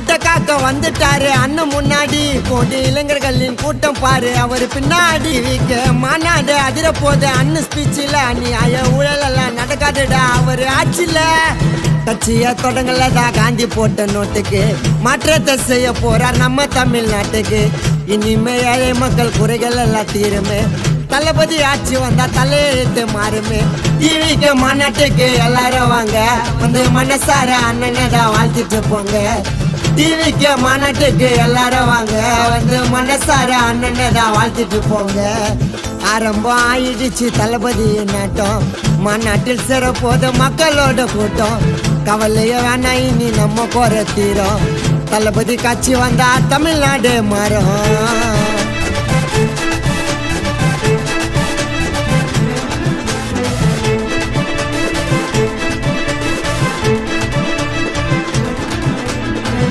நாட்டை காக்க வந்துட்டாரு அண்ணன் முன்னாடி போட்டு இளைஞர்களின் கூட்டம் பாரு அவரு பின்னாடி மாநாடு அதிர போது அண்ணன் ஸ்பீச்சில் அநியாய ஊழல் எல்லாம் நடக்காதுடா அவரு ஆட்சியில கட்சிய தொடங்கலதா காந்தி போட்ட நோட்டுக்கு மாற்றத்தை செய்ய போறார் நம்ம தமிழ்நாட்டுக்கு இனிமே ஏழை மக்கள் குறைகள் எல்லாம் தீருமே தளபதி ஆட்சி வந்தா தலையெழுத்து மாறுமே டிவிக்கு மாநாட்டுக்கு எல்லாரும் வாங்க வந்து மனசார அண்ணனை தான் வாழ்த்திட்டு போங்க டிவிக்கு மாநாட்டுக்கு எல்லாரும் வாங்க வந்து மனசார அண்ணனை தான் வாழ்த்திட்டு போங்க ஆரம்பம் ஆயிடுச்சு தளபதி நாட்டம் மாநாட்டில் சிறப்போது மக்களோட கூட்டம் கவலைய வேணா இனி நம்ம குறை தீரும் தளபதி காட்சி வந்தா தமிழ்நாடு மாறும்